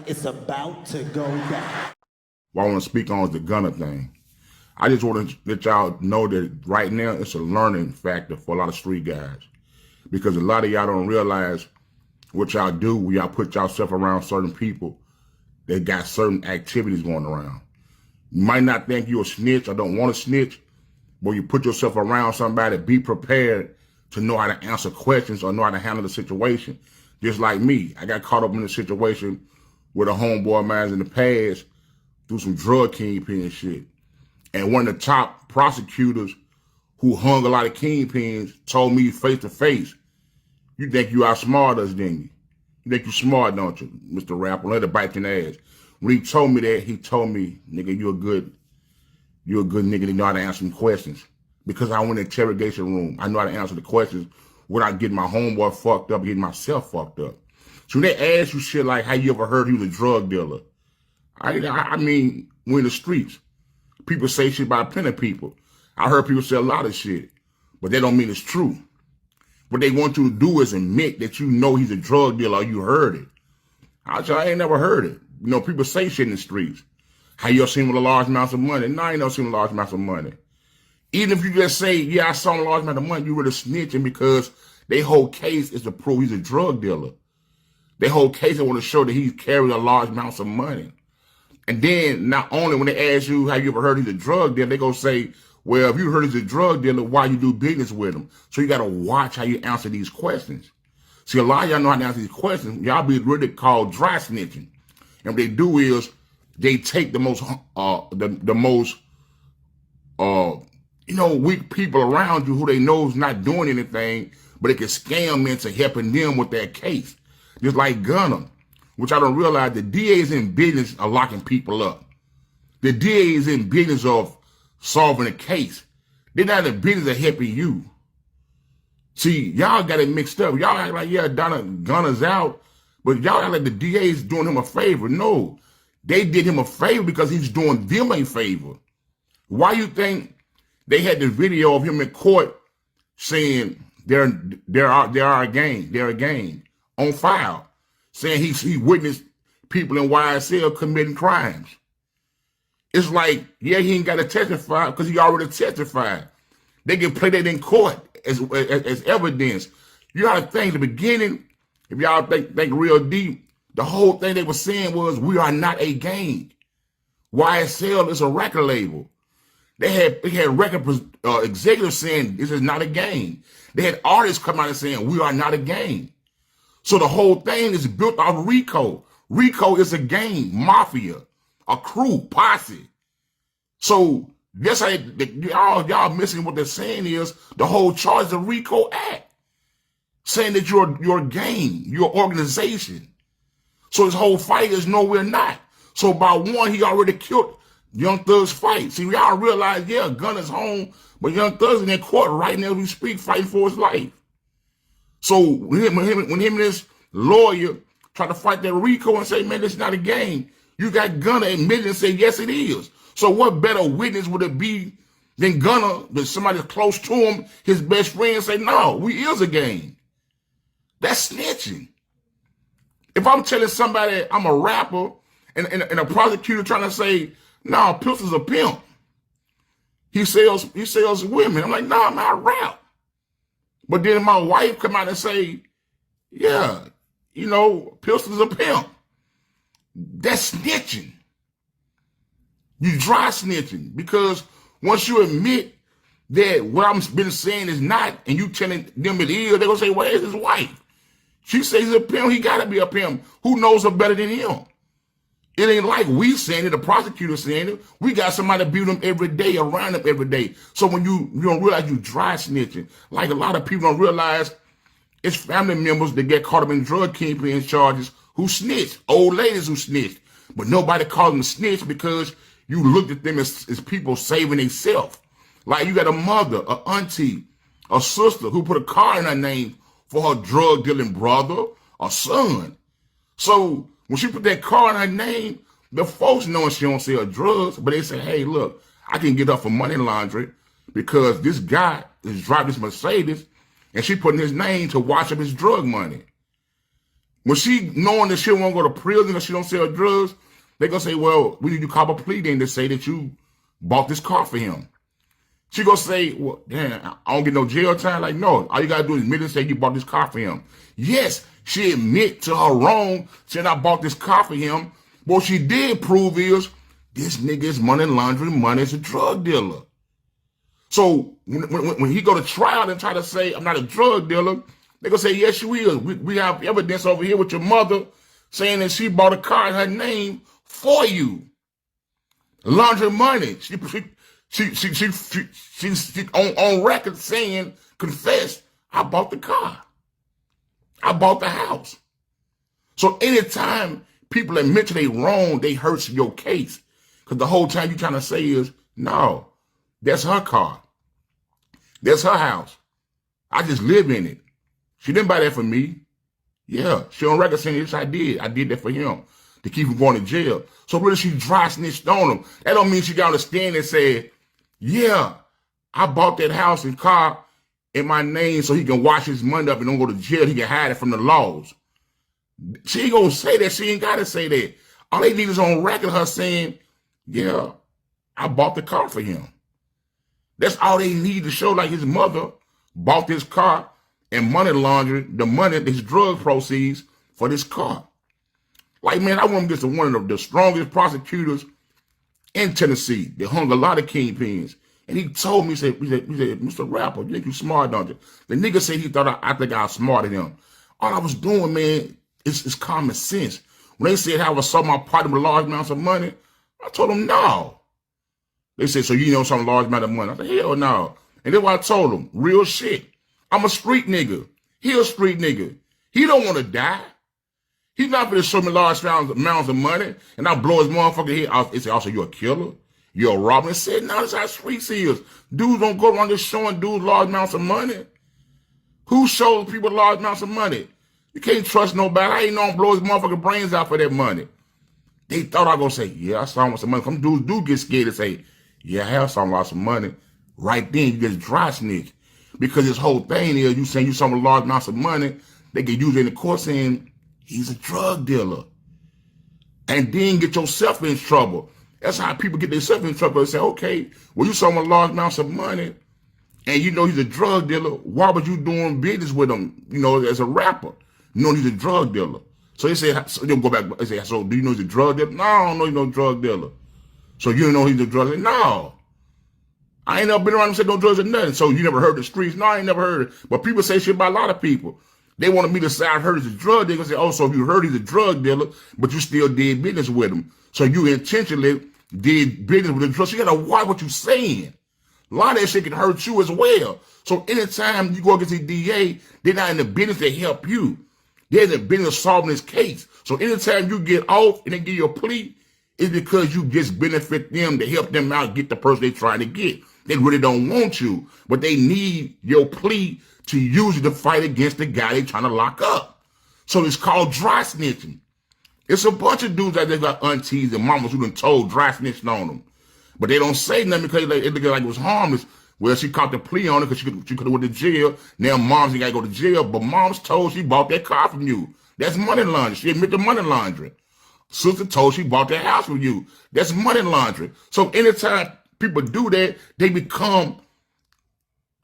It's about to go down. What I want to speak on is the gunner thing. I just want to let y'all know that right now it's a learning factor for a lot of street guys. Because a lot of y'all don't realize what y'all do when y'all put yourself around certain people that got certain activities going around. You might not think you're a snitch or don't want to snitch, but you put yourself around somebody, be prepared to know how to answer questions or know how to handle the situation. Just like me, I got caught up in a situation with a homeboy of mine in the past through some drug kingpin shit. And one of the top prosecutors who hung a lot of kingpins told me face to face, "You think you outsmart us, didn't you? You think you smart, don't you, Mr. Rapper? Let it bite your ass." When he told me that, he told me, "Nigga, you're a good nigga that know how to answer some questions." Because I went in the interrogation room, I know how to answer the questions without getting my homeboy fucked up, getting myself fucked up. So when they ask you shit like, "How you ever heard he was a drug dealer?" I mean, we're in the streets. People say shit about plenty of people. I heard people say a lot of shit, but that don't mean it's true. What they want you to do is admit that you know he's a drug dealer or you heard it. I ain't never heard it. You know, people say shit in the streets. "How you ever seen him with a large amount of money?" No, I ain't never seen a large amount of money. Even if you just say, "Yeah, I saw him a large amount of money," you really snitching because their whole case is to prove he's a drug dealer. Their whole case, they want to show that he's carrying a large amounts of money. And then not only when they ask you, "Have you ever heard he's a drug dealer?" they gonna say, "Well, if you heard he's a drug dealer, why you do business with him?" So you gotta watch how you answer these questions. See, a lot of y'all know how to answer these questions. Y'all be really called dry snitching. And what they do is they take the most weak people around you who they know is not doing anything, but it can scam them into helping them with their case. Just like Gunner, which I don't realize the DA is in business of locking people up. The DA is in business of solving a case. They're not in business of helping you. See, y'all got it mixed up. Y'all act like, yeah, Gunner's out, but y'all act like the DA is doing him a favor. No, they did him a favor because he's doing them a favor. Why you think they had the video of him in court saying they're a gang on file, saying he witnessed people in YSL committing crimes? It's like, yeah, he ain't got to testify because he already testified. They can play that in court as evidence. You got to think, the beginning, if y'all think real deep, the whole thing they were saying was, "We are not a gang. YSL is a record label." They had record executives saying this is not a gang. They had artists come out and saying, "We are not a gang." So the whole thing is built off RICO. RICO is a gang, mafia, a crew, posse. So that's how y'all missing what they're saying is the whole charge of the RICO Act, saying that you're a gang, you're an organization. So his whole fight is no, we're not. So by one, he already killed Young Thug's fight. See, y'all realize, yeah, Gunner's home, but Young Thug's in that court right now as we speak, fighting for his life. So when him and his lawyer try to fight that RICO and say, "Man, this is not a gang," you got Gunner admitting and say, "Yes, it is." So what better witness would it be than Gunner, that somebody close to him, his best friend, say, "No, we is a gang"? That's snitching. If I'm telling somebody I'm a rapper and a prosecutor trying to say, "No, P.S.A.'s a pimp. He sells women." I'm like, "No, man, I rap." But then my wife come out and say, "Yeah, P.S.A.'s a pimp." That's snitching. You dry snitching, because once you admit that what I've been saying is not, and you telling them it is, they're going to say, "Where's his wife? She says he's a pimp. He got to be a pimp. Who knows her better than him?" It ain't like we saying it, the prosecutor saying it. We got somebody to beat them every day, around them every day. So when you don't realize you dry snitching, like a lot of people don't realize, it's family members that get caught up in drug kingpin charges who snitch, old ladies who snitch. But nobody calls them a snitch because you looked at them as people saving themselves. Like you got a mother, a auntie, a sister who put a car in her name for her drug dealing brother or son. So when she put that car in her name, the folks knowing she don't sell drugs, but they say, "Hey, look, I can get her for money laundering because this guy is driving this Mercedes and she putting his name to wash up his drug money." When she knowing that she won't go to prison because she don't sell drugs, they gonna say, well, we need you to cop a plea then to say that you bought this car for him. She gonna say, well, damn, I don't get no jail time. Like, no, all you gotta do is admit and say you bought this car for him. Yes, she admit to her wrong, saying I bought this car for him. But what she did prove is this nigga is money laundering money as a drug dealer. So when he go to trial and try to say I'm not a drug dealer, they gonna say, yes, you is. We have evidence over here with your mother saying that she bought a car in her name for you. Laundering money. She on record saying, confessed, I bought the car. I bought the house. So anytime people admit to they wrong, they hurts your case. Because the whole time you trying to say is, no, that's her car. That's her house. I just live in it. She didn't buy that for me. Yeah, she on record saying, yes, I did. I did that for him to keep him going to jail. So really she dry snitched on him. That don't mean she got on the stand and said, yeah, I bought that house and car in my name so he can wash his money up and don't go to jail. He can hide it from the laws. She ain't gonna say that. She ain't gotta say that. All they need is on record her saying, yeah, I bought the car for him. That's all they need to show, like his mother bought this car and money laundered the money, his drug proceeds for this car. Like, man, I want to get to one of the strongest prosecutors in Tennessee. They hung a lot of kingpins. And he told me, he said, Mr. Rapper, you think you smart, don't you? The nigga said he thought I think I was smarter than him. All I was doing, man, is common sense. When they said how I saw my partner with large amounts of money, I told them no. They said, so you know some large amount of money? I said, hell no. And then what I told them, real shit. I'm a street nigga. He a street nigga. He don't want to die. He's not going to show me large amounts of money and I blow his motherfucking head out. They say, also, you're a killer? You're a robber? And said, no, that's how streets is. Dudes don't go around just showing dudes large amounts of money. Who shows people large amounts of money? You can't trust nobody. I ain't know him blow his motherfucking brains out for that money. They thought I was going to say, yeah, I saw him with some money. Some dudes do get scared and say, yeah, I have some lots of money. Right then, you just dry snitch. Because this whole thing is, you saying you saw large amounts of money, they can use it in the court saying, he's a drug dealer. And then get yourself in trouble. That's how people get themselves in trouble. They say, okay, well, you saw him large amounts of money, and you know he's a drug dealer. Why was you doing business with him, you know, as a rapper? You know he's a drug dealer. So they say, so they'll go back, they say, so do you know he's a drug dealer? No, I don't know he's no drug dealer. So you don't know he's a drug dealer? No. I ain't never been around and said no drugs or nothing. So you never heard the streets? No, I ain't never heard it. But people say shit about a lot of people. They wanted me to say I heard he's a drug dealer. Say, oh, so if you heard he's a drug dealer, but you still did business with him. So you intentionally did business with the drug. So you gotta watch what you saying. A lot of that shit can hurt you as well. So anytime you go against the DA, they're not in the business to help you. They're in the business of solving this case. So anytime you get off and they give you a plea, it's because you just benefit them to help them out get the person they're trying to get. They really don't want you, but they need your plea to use it to fight against the guy they're trying to lock up. So it's called dry snitching. It's a bunch of dudes out there got aunties and mamas who done told dry snitching on them. But they don't say nothing because it looked like it was harmless. Well, she caught the plea on it because she could have went to jail. Now moms ain't got to go to jail, but mom's told she bought that car from you. That's money laundering. She admitted to money laundering. Sister told she bought that house from you. That's money laundering. So anytime people do that, they become,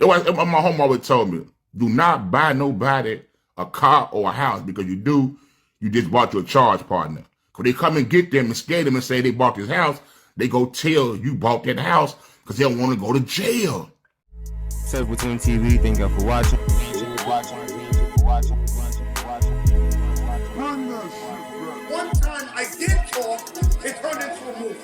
my home always told me, do not buy nobody a car or a house, because you do, you just bought your charge partner. Because they come and get them and scare them and say they bought this house, they go tell you bought that house because they don't want to go to jail. Circle Team TV, thank you for watching. One time I did talk, it turned into a movie.